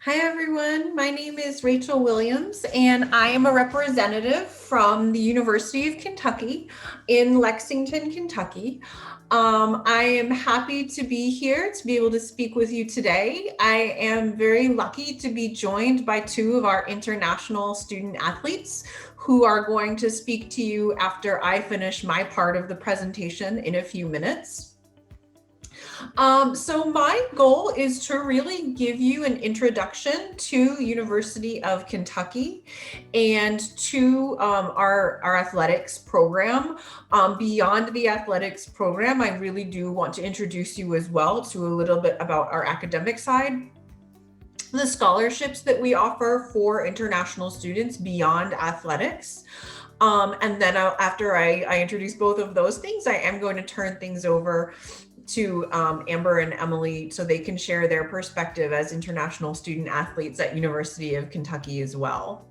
Hi everyone, my name is Rachel Williams and I am a representative from the University of Kentucky in Lexington, Kentucky. I am happy to be here to be able to speak with you today. I am very lucky to be joined by two of our international student athletes who are going to speak to you after I finish my part of the presentation in a few minutes. So my goal is to really give you an introduction to University of Kentucky and to our athletics program. Beyond the athletics program, I really do want to introduce you as well to a little bit about our academic side, the scholarships that we offer for international students beyond athletics. And then after I introduce both of those things, I am going to turn things over to Amber and Emily so they can share their perspective as international student athletes at University of Kentucky as well.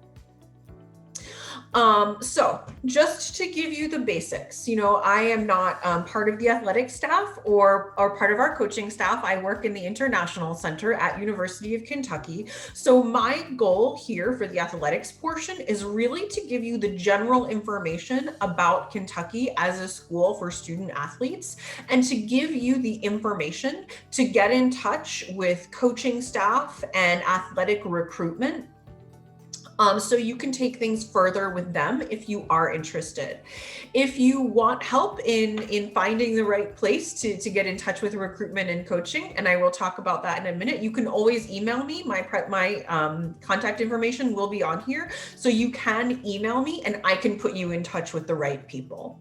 So just to give you the basics, I am not part of the athletic staff or part of our coaching staff. I work in the International Center at University of Kentucky. So my goal here for the athletics portion is really to give you the general information about Kentucky as a school for student athletes and to give you the information to get in touch with coaching staff and athletic recruitment, so you can take things further with them if you are interested. If you want help in finding the right place to get in touch with recruitment and coaching, and I will talk about that in a minute, you can always email me. My contact information will be on here. So you can email me and I can put you in touch with the right people.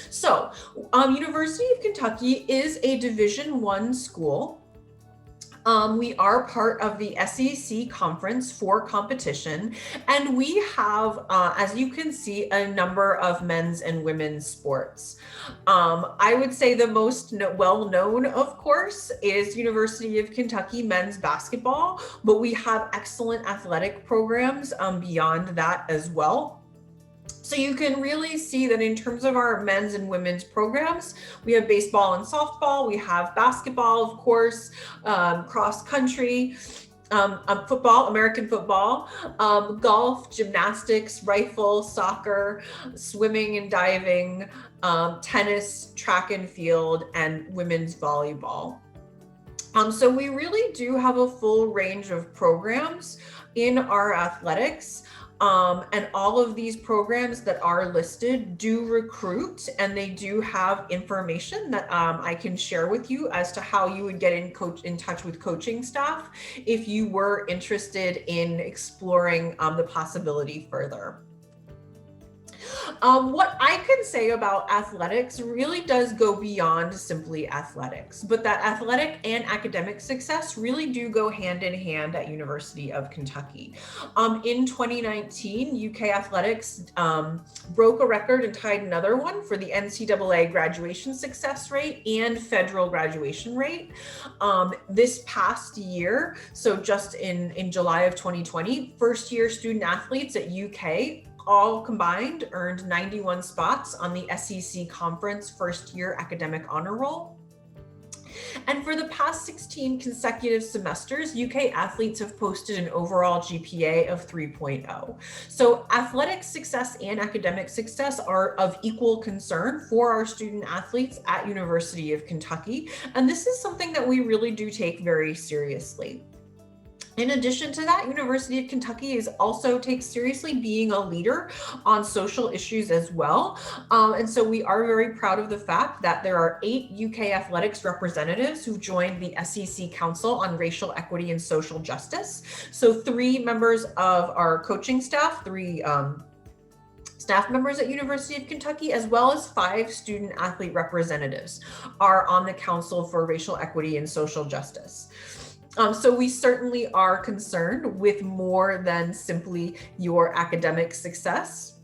So University of Kentucky is a Division I school. We are part of the SEC conference for competition, and we have, as you can see, a number of men's and women's sports. I would say the most well-known, of course, is University of Kentucky men's basketball, but we have excellent athletic programs beyond that as well. So you can really see that in terms of our men's and women's programs, we have baseball and softball, we have basketball, of course, cross country, football, American football, golf, gymnastics, rifle, soccer, swimming and diving, tennis, track and field, and women's volleyball. So we really do have a full range of programs in our athletics. And all of these programs that are listed do recruit, and they do have information that I can share with you as to how you would get in touch with coaching staff if you were interested in exploring the possibility further. What I can say about athletics really does go beyond simply athletics, but that athletic and academic success really do go hand in hand at University of Kentucky. In 2019, UK athletics broke a record and tied another one for the NCAA graduation success rate and federal graduation rate. This past year, so just in July of 2020, first year student athletes at UK all combined earned 91 spots on the SEC conference first year academic honor roll. And for the past 16 consecutive semesters, UK athletes have posted an overall GPA of 3.0. So athletic success and academic success are of equal concern for our student athletes at University of Kentucky. And this is something that we really do take very seriously. In addition to that, University of Kentucky also takes seriously being a leader on social issues as well. And so we are very proud of the fact that there are 8 UK athletics representatives who joined the SEC Council on Racial Equity and Social Justice. So 3 members of our coaching staff, 3 staff members at University of Kentucky, as well as 5 student athlete representatives are on the Council for Racial Equity and Social Justice. So we certainly are concerned with more than simply your academic success.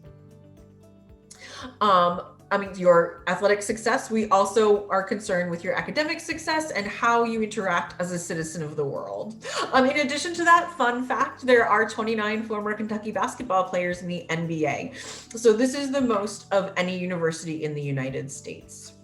Your athletic success. We also are concerned with your academic success and how you interact as a citizen of the world. In addition to that, fun fact, there are 29 former Kentucky basketball players in the NBA. So this is the most of any university in the United States.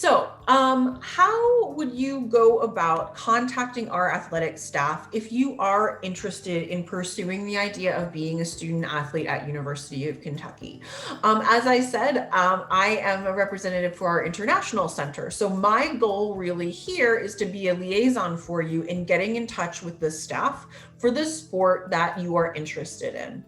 So, how would you go about contacting our athletic staff if you are interested in pursuing the idea of being a student athlete at University of Kentucky? As I said, I am a representative for our international center. So my goal really here is to be a liaison for you in getting in touch with the staff for the sport that you are interested in.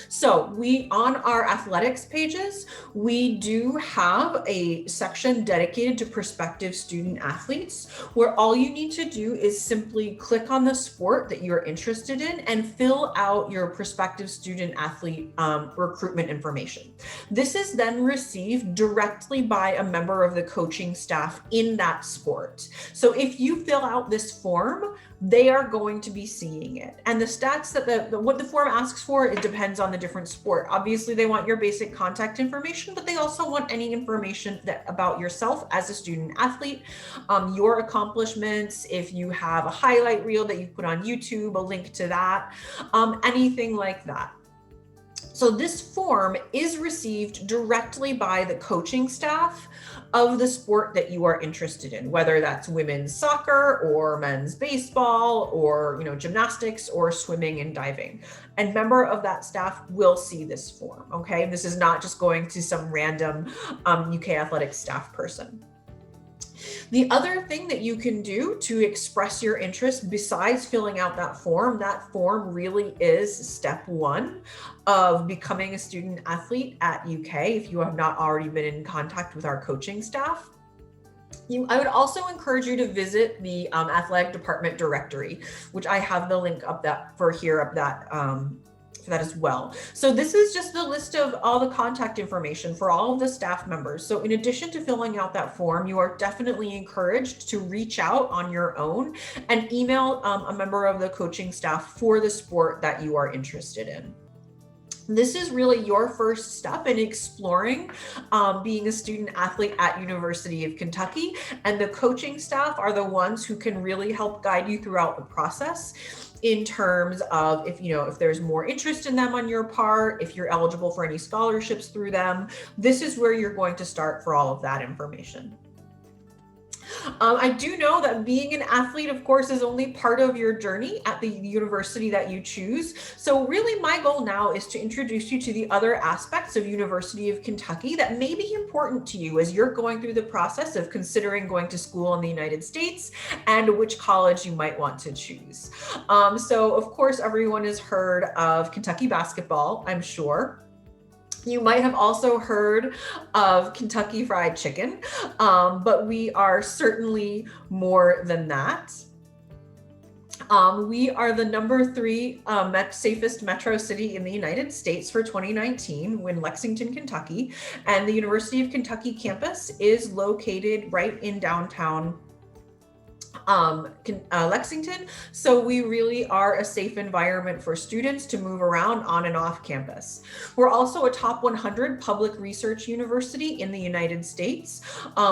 So we, on our athletics pages, we do have a section dedicated to prospective student athletes, where all you need to do is simply click on the sport that you're interested in and fill out your prospective student athlete recruitment information. This is then received directly by a member of the coaching staff in that sport. So if you fill out this form, they are going to be seeing it. And the stats that what the form asks for, it depends on the different sport. Obviously, they want your basic contact information, but they also want any information about yourself as a student athlete, your accomplishments, if you have a highlight reel that you put on YouTube, a link to that, anything like that. So this form is received directly by the coaching staff of the sport that you are interested in, whether that's women's soccer or men's baseball or gymnastics or swimming and diving. And member of that staff will see this form, okay? This is not just going to some random UK athletics staff person. The other thing that you can do to express your interest besides filling out that form really is step one of becoming a student athlete at UK if you have not already been in contact with our coaching staff. I would also encourage you to visit the athletic department directory, which I have the link up for that as well. So this is just the list of all the contact information for all of the staff members. So in addition to filling out that form, you are definitely encouraged to reach out on your own and email a member of the coaching staff for the sport that you are interested in. This is really your first step in exploring being a student athlete at University of Kentucky, and the coaching staff are the ones who can really help guide you throughout the process in terms of if there's more interest in them on your part, if you're eligible for any scholarships through them. This is where you're going to start for all of that information. I do know that being an athlete, of course, is only part of your journey at the university that you choose. So really my goal now is to introduce you to the other aspects of University of Kentucky that may be important to you as you're going through the process of considering going to school in the United States and which college you might want to choose. So of course, everyone has heard of Kentucky basketball, I'm sure. You might have also heard of Kentucky Fried Chicken, but we are certainly more than that. We are the #3 safest metro city in the United States for 2019 in Lexington, Kentucky, and the University of Kentucky campus is located right in downtown Lexington. So we really are a safe environment for students to move around on and off campus. We're also a top 100 public research university in the United States.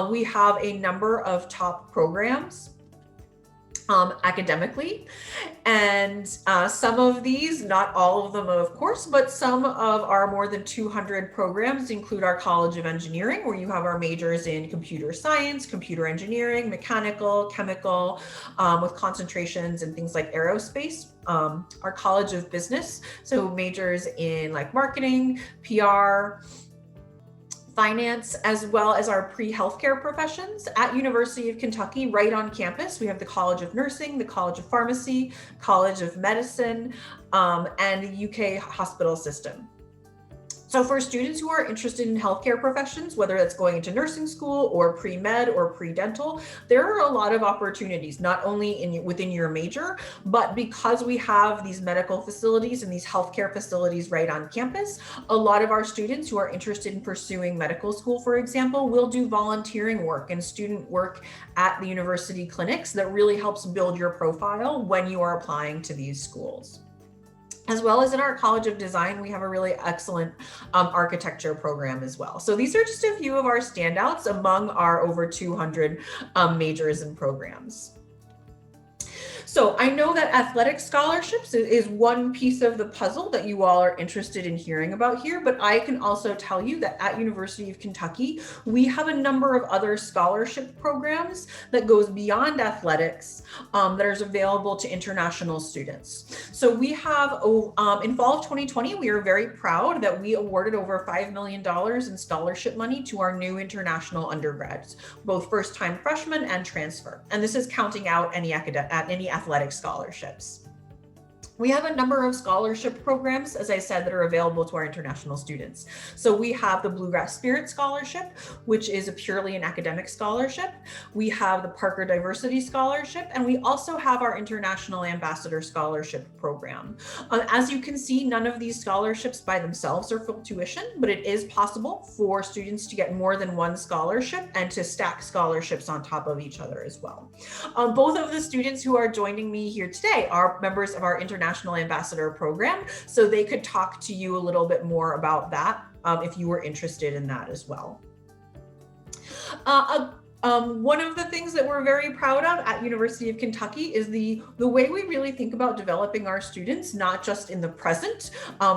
We have a number of top programs academically, and some of these, not all of them of course, but some of our more than 200 programs include our College of Engineering, where you have our majors in computer science, computer engineering, mechanical, chemical, with concentrations in things like aerospace. Our College of Business, so majors in like marketing, PR, finance, as well as our pre-healthcare professions. At University of Kentucky, right on campus, we have the College of Nursing, the College of Pharmacy, College of Medicine, and the UK hospital system. So for students who are interested in healthcare professions, whether that's going into nursing school or pre-med or pre-dental, there are a lot of opportunities, not only within your major, but because we have these medical facilities and these healthcare facilities right on campus, a lot of our students who are interested in pursuing medical school, for example, will do volunteering work and student work at the university clinics that really helps build your profile when you are applying to these schools. As well as in our College of Design, we have a really excellent architecture program as well. So these are just a few of our standouts among our over 200 majors and programs. So I know that athletic scholarships is one piece of the puzzle that you all are interested in hearing about here, but I can also tell you that at University of Kentucky, we have a number of other scholarship programs that goes beyond athletics that is available to international students. So we have, in fall of 2020, we are very proud that we awarded over $5 million in scholarship money to our new international undergrads, both first-time freshmen and transfer. And this is counting out any athletic scholarships. We have a number of scholarship programs, as I said, that are available to our international students. So we have the Bluegrass Spirit Scholarship, which is a purely an academic scholarship. We have the Parker Diversity Scholarship, and we also have our International Ambassador Scholarship program. As you can see, none of these scholarships by themselves are full tuition, but it is possible for students to get more than one scholarship and to stack scholarships on top of each other as well. Both of the students who are joining me here today are members of our International Ambassador program, so they could talk to you a little bit more about that if you were interested in that as well. One of the things that we're very proud of at University of Kentucky is the way we really think about developing our students, not just in the present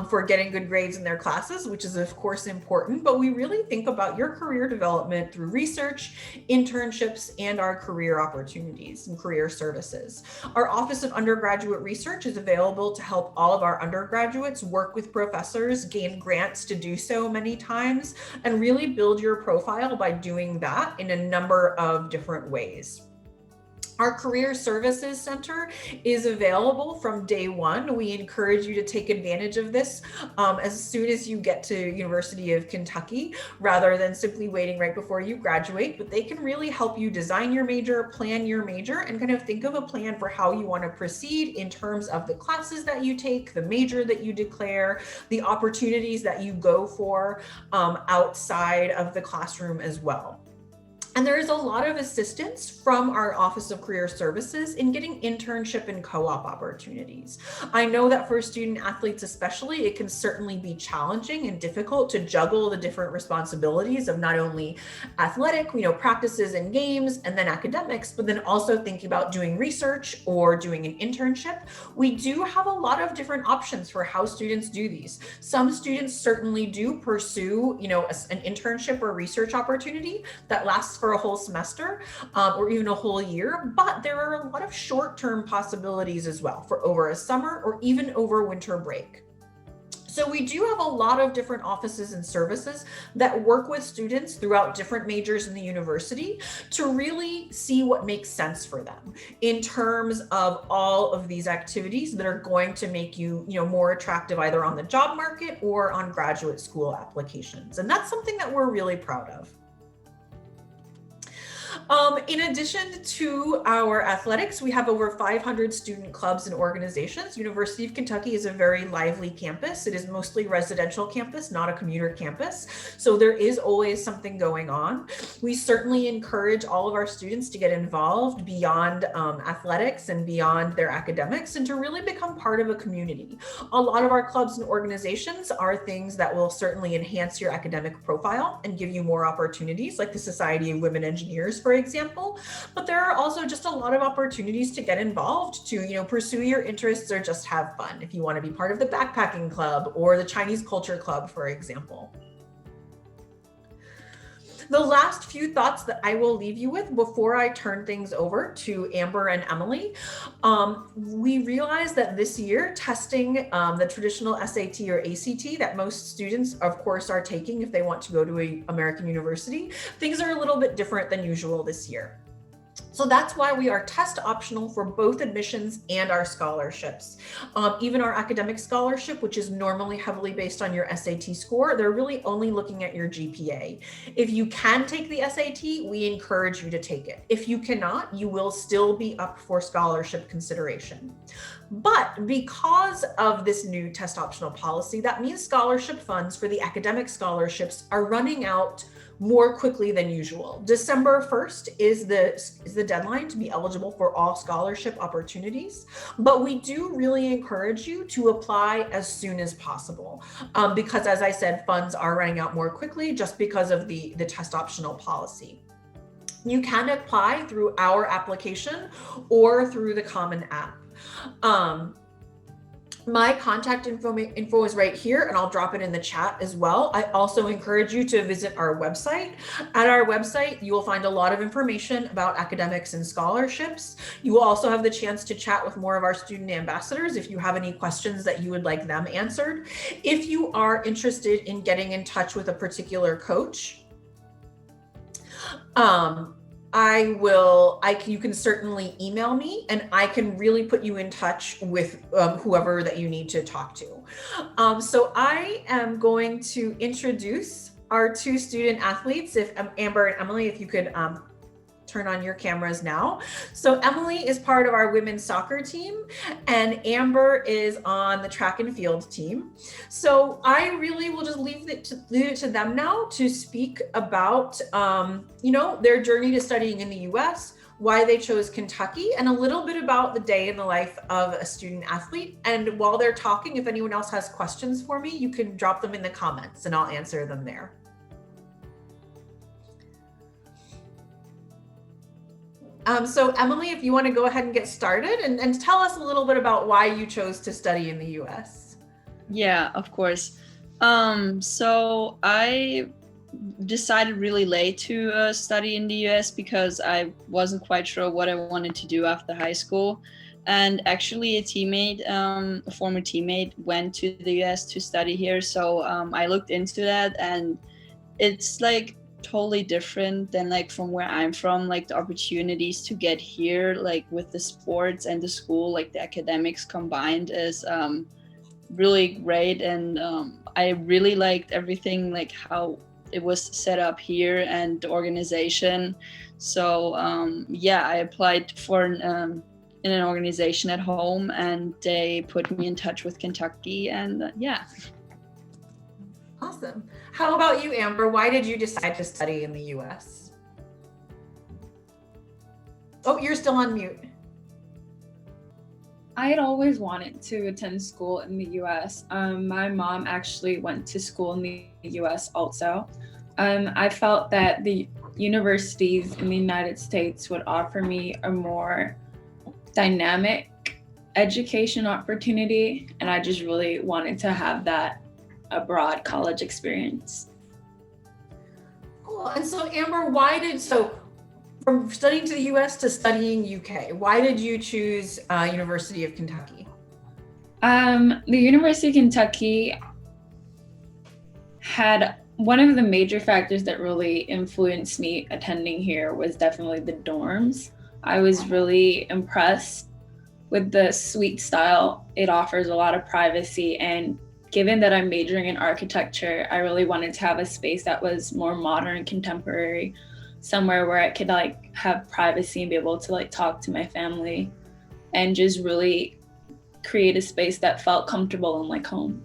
for getting good grades in their classes, which is of course important, but we really think about your career development through research, internships, and our career opportunities and career services. Our Office of Undergraduate Research is available to help all of our undergraduates work with professors, gain grants to do so many times, and really build your profile by doing that in a number of different ways. Our Career Services Center is available from day one. We encourage you to take advantage of this as soon as you get to University of Kentucky, rather than simply waiting right before you graduate. But they can really help you design your major, plan your major, and kind of think of a plan for how you want to proceed in terms of the classes that you take, the major that you declare, the opportunities that you go for outside of the classroom as well. And there is a lot of assistance from our Office of Career Services in getting internship and co-op opportunities. I know that for student athletes especially, it can certainly be challenging and difficult to juggle the different responsibilities of not only athletic, practices and games, and then academics, but then also thinking about doing research or doing an internship. We do have a lot of different options for how students do these. Some students certainly do pursue, an internship or research opportunity that lasts for a whole semester or even a whole year, but there are a lot of short-term possibilities as well for over a summer or even over winter break. So we do have a lot of different offices and services that work with students throughout different majors in the university to really see what makes sense for them in terms of all of these activities that are going to make you, more attractive either on the job market or on graduate school applications. And that's something that we're really proud of. In addition to our athletics, we have over 500 student clubs and organizations. University of Kentucky is a very lively campus. It is mostly residential campus, not a commuter campus. So there is always something going on. We certainly encourage all of our students to get involved beyond athletics and beyond their academics and to really become part of a community. A lot of our clubs and organizations are things that will certainly enhance your academic profile and give you more opportunities, like the Society of Women Engineers, for example, but there are also just a lot of opportunities to get involved, to pursue your interests or just have fun if you want to be part of the backpacking club or the Chinese culture club, for example. The last few thoughts that I will leave you with before I turn things over to Amber and Emily. We realized that this year testing the traditional SAT or ACT that most students, of course, are taking if they want to go to an American university, things are a little bit different than usual this year. So that's why we are test optional for both admissions and our scholarships. Even our academic scholarship, which is normally heavily based on your SAT score, they're really only looking at your GPA. If you can take the SAT, we encourage you to take it. If you cannot, you will still be up for scholarship consideration. But because of this new test optional policy, that means scholarship funds for the academic scholarships are running out more quickly than usual. December 1st is the deadline to be eligible for all scholarship opportunities, but we do really encourage you to apply as soon as possible because, as I said, funds are running out more quickly just because of the test optional policy. You can apply through our application or through the Common App. My contact info is right here, and I'll drop it in the chat as well. I also encourage you to visit our website. At our website, you will find a lot of information about academics and scholarships. You will also have the chance to chat with more of our student ambassadors if you have any questions that you would like them answered. If you are interested in getting in touch with a particular coach, you can certainly email me, and I can really put you in touch with whoever that you need to talk to. So I am going to introduce our two student athletes. If Amber and Emily, if you could turn on your cameras now. So Emily is part of our women's soccer team, and Amber is on the track and field team. So I really will just leave it to them now to speak about, their journey to studying in the US, why they chose Kentucky, and a little bit about the day in the life of a student athlete. And while they're talking, if anyone else has questions for me, you can drop them in the comments and I'll answer them there. So Emily, if you want to go ahead and get started and tell us a little bit about why you chose to study in the US. Yeah, of course. So I decided really late to study in the US because I wasn't quite sure what I wanted to do after high school. And actually a former teammate went to the US to study here. So I looked into that, and it's like totally different than like from where I'm from. Like the opportunities to get here, like with the sports and the school, like the academics combined, is really great. And I really liked everything, like how it was set up here and the organization. So I applied for in an organization at home, and they put me in touch with Kentucky, and Awesome. How about you, Amber? Why did you decide to study in the US? Oh, you're still on mute. I had always wanted to attend school in the US. My mom actually went to school in the US also. I felt that the universities in the United States would offer me a more dynamic education opportunity, and I just really wanted to have that abroad college experience. Cool. And so Amber, from studying to the US to studying UK, why did you choose University of Kentucky? The University of Kentucky had one of the major factors that really influenced me attending here was definitely the dorms. I was really impressed with the suite style. It offers a lot of privacy, and given that I'm majoring in architecture, I really wanted to have a space that was more modern, contemporary, somewhere where I could like have privacy and be able to like talk to my family and just really create a space that felt comfortable and like home.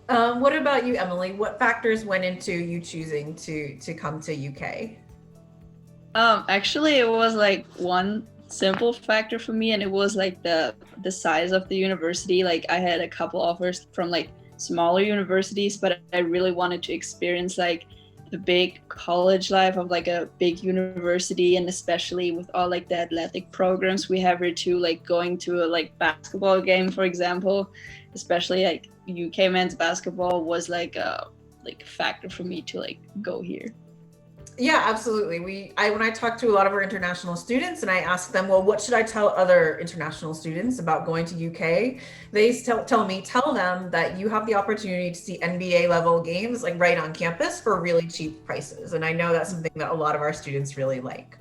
What about you, Emily? What factors went into you choosing to come to UK? Actually, it was like one simple factor for me, and it was like the size of the university. Like I had a couple offers from like smaller universities, but I really wanted to experience like the big college life of like a big university, and especially with all like the athletic programs we have here too, like going to a like basketball game, for example, especially like UK men's basketball was like a factor for me to like go here. Yeah, absolutely. When I talk to a lot of our international students and I ask them, well, what should I tell other international students about going to UK? They tell them that you have the opportunity to see NBA level games like right on campus for really cheap prices. And I know that's something that a lot of our students really like.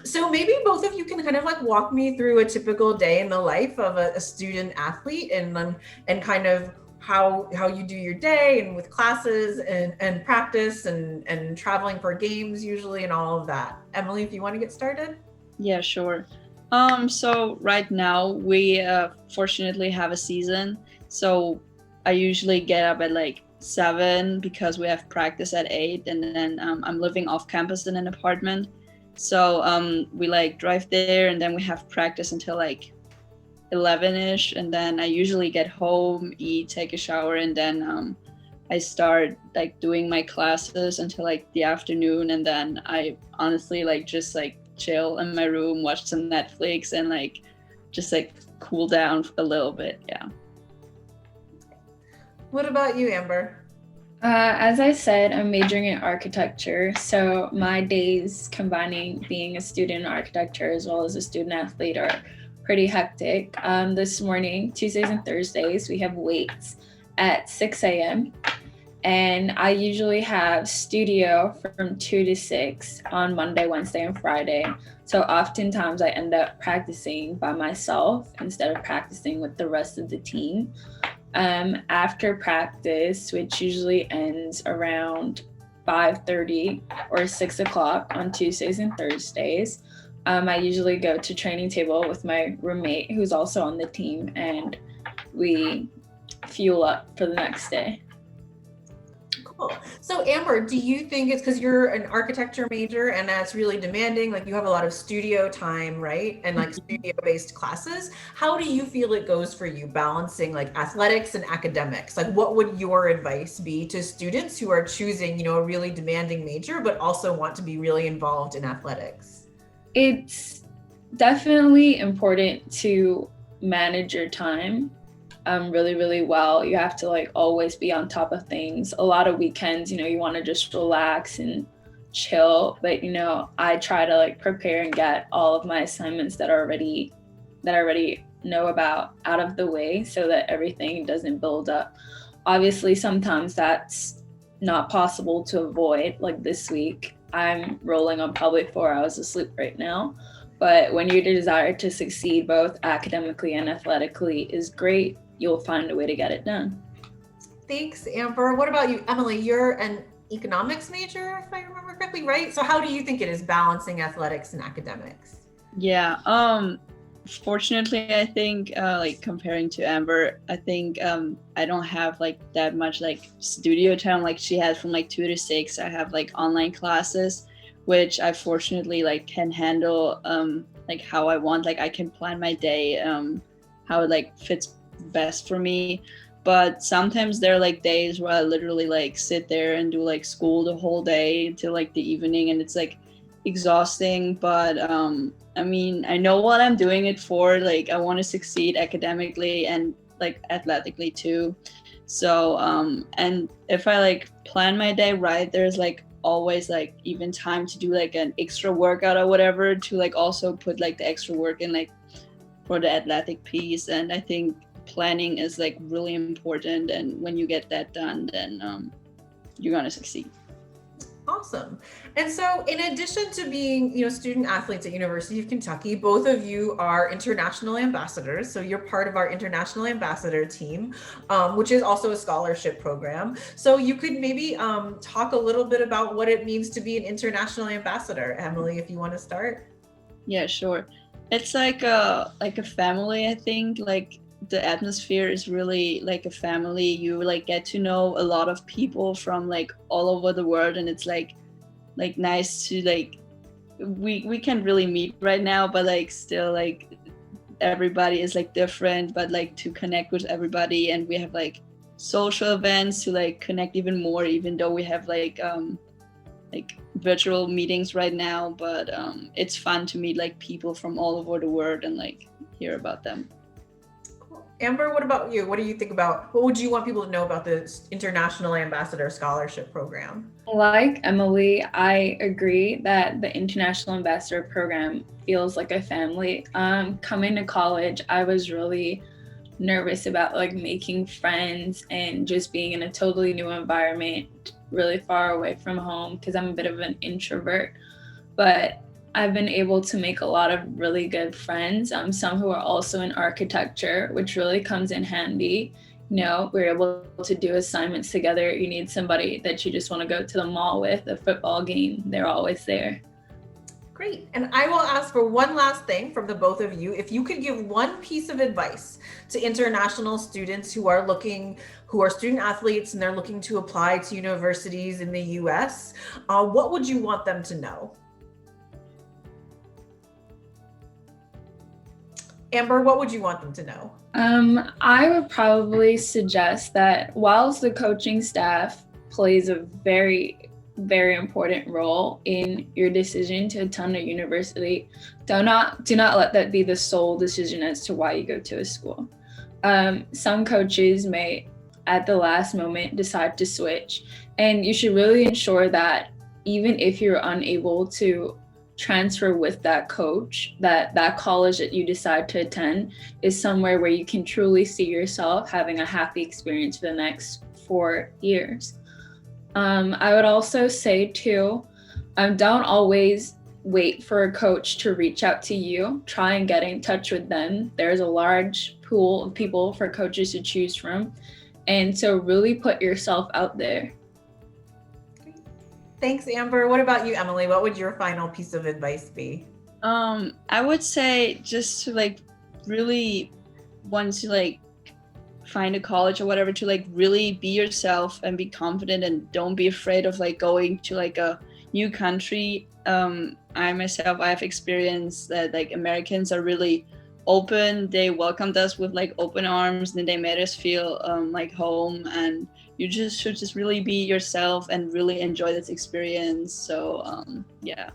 So maybe both of you can kind of like walk me through a typical day in the life of a student athlete and kind of how you do your day and with classes and practice and traveling for games usually and all of that. Emily, if you want to get started. Yeah, sure. So right now we fortunately have a season. So I usually get up at like 7 because we have practice at 8, and then I'm living off campus in an apartment. So we like drive there, and then we have practice until like 11ish, and then I usually get home, eat, take a shower, and then I start like doing my classes until like the afternoon, and then I honestly like just like chill in my room, watch some Netflix, and like just like cool down a little bit. Yeah. What about you, Amber? As I said, I'm majoring in architecture. So my days combining being a student in architecture as well as a student athlete are pretty hectic. This morning, Tuesdays and Thursdays, we have weights at 6 a.m. And I usually have studio from 2 to 6 on Monday, Wednesday, and Friday. So oftentimes I end up practicing by myself instead of practicing with the rest of the team. After practice, which usually ends around 5:30 or 6 o'clock on Tuesdays and Thursdays, I usually go to training table with my roommate who's also on the team, and we fuel up for the next day. Cool. So Amber, do you think it's because you're an architecture major and that's really demanding, like you have a lot of studio time, right? And like studio-based classes. How do you feel it goes for you balancing like athletics and academics? Like what would your advice be to students who are choosing, you know, a really demanding major, but also want to be really involved in athletics? It's definitely important to manage your time really, really well. You have to like always be on top of things. A lot of weekends, you know, you want to just relax and chill, but you know, I try to like prepare and get all of my assignments that I already know about out of the way so that everything doesn't build up. Obviously, sometimes that's not possible to avoid. Like this week, I'm rolling on probably 4 hours of sleep right now. But when your desire to succeed both academically and athletically is great, you'll find a way to get it done. Thanks, Amber. What about you, Emily? You're an economics major, if I remember correctly, right? So how do you think it is balancing athletics and academics? Yeah. Fortunately, I think like comparing to Amber, I think I don't have like that much like studio time like she has from like 2 to 6. I have like online classes, which I fortunately like can handle like how I want. Like I can plan my day how it like fits best for me. But sometimes there are like days where I literally like sit there and do like school the whole day until like the evening, and it's like exhausting. But I mean, I know what I'm doing it for. Like I want to succeed academically and like athletically too. So and if I like plan my day right, there's like always like even time to do like an extra workout or whatever to like also put like the extra work in like for the athletic piece. And I think planning is like really important, and when you get that done, then you're gonna succeed. Awesome. And so in addition to being, you know, student athletes at University of Kentucky, both of you are international ambassadors. So you're part of our international ambassador team, which is also a scholarship program. So you could maybe talk a little bit about what it means to be an international ambassador. Emily, if you want to start. Yeah, sure. It's like a family, I think. Like the atmosphere is really like a family. You like get to know a lot of people from like all over the world, and it's like nice to like we can't really meet right now, but like still like everybody is like different, but like to connect with everybody. And we have like social events to like connect even more, even though we have like virtual meetings right now, but it's fun to meet like people from all over the world and like hear about them. Amber, what about you? What do you think about, what would you want people to know about the International Ambassador Scholarship Program? Like Emily, I agree that the International Ambassador Program feels like a family. Coming to college, I was really nervous about like making friends and just being in a totally new environment, really far away from home, because I'm a bit of an introvert. But I've been able to make a lot of really good friends, some who are also in architecture, which really comes in handy. You know, we're able to do assignments together. You need somebody that you just want to go to the mall with, a football game, they're always there. Great. And I will ask for one last thing from the both of you. If you could give one piece of advice to international students who are student athletes and they're looking to apply to universities in the US, what would you want them to know? Amber, what would you want them to know? I would probably suggest that whilst the coaching staff plays a very, very important role in your decision to attend a university, do not let that be the sole decision as to why you go to a school. Some coaches may, at the last moment, decide to switch, and you should really ensure that even if you're unable to transfer with that coach, that college that you decide to attend is somewhere where you can truly see yourself having a happy experience for the next 4 years. I would also say too, don't always wait for a coach to reach out to you. Try and get in touch with them. There's a large pool of people for coaches to choose from. And so really put yourself out there. Thanks, Amber. What about you, Emily? What would your final piece of advice be? I would say just to like really, once you like find a college or whatever, to like really be yourself and be confident, and don't be afraid of like going to like a new country. I myself, I have experienced that like Americans are really open. They welcomed us with like open arms, and they made us feel like home, and you just should just really be yourself and really enjoy this experience. So yeah.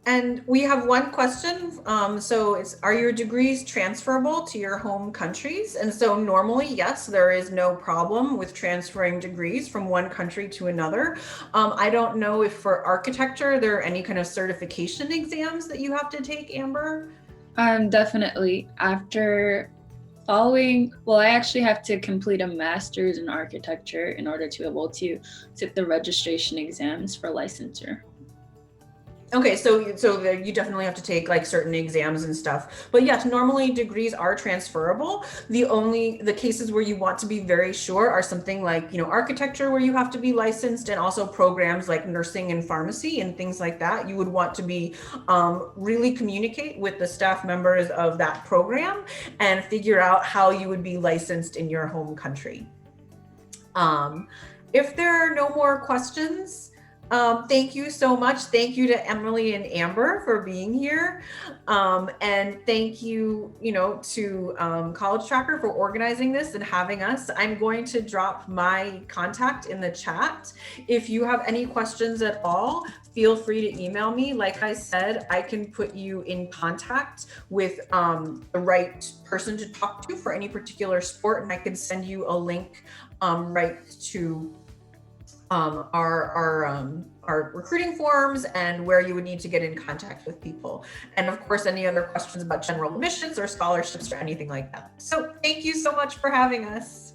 And we have one question. So are your degrees transferable to your home countries? And so normally, yes, there is no problem with transferring degrees from one country to another. I don't know if for architecture, there are any kind of certification exams that you have to take, Amber? Definitely. After I actually have to complete a master's in architecture in order to be able to sit the registration exams for licensure. Okay, so you definitely have to take like certain exams and stuff. But yes, normally degrees are transferable. The cases where you want to be very sure are something like, architecture, where you have to be licensed, and also programs like nursing and pharmacy and things like that. You would want to be really communicate with the staff members of that program and figure out how you would be licensed in your home country. If there are no more questions, thank you so much. Thank you to Emily and Amber for being here. And thank you, to College Tracker for organizing this and having us. I'm going to drop my contact in the chat. If you have any questions at all, feel free to email me. Like I said, I can put you in contact with the right person to talk to for any particular sport, and I can send you a link right to our recruiting forms and where you would need to get in contact with people. And of course, any other questions about general admissions or scholarships or anything like that. So thank you so much for having us.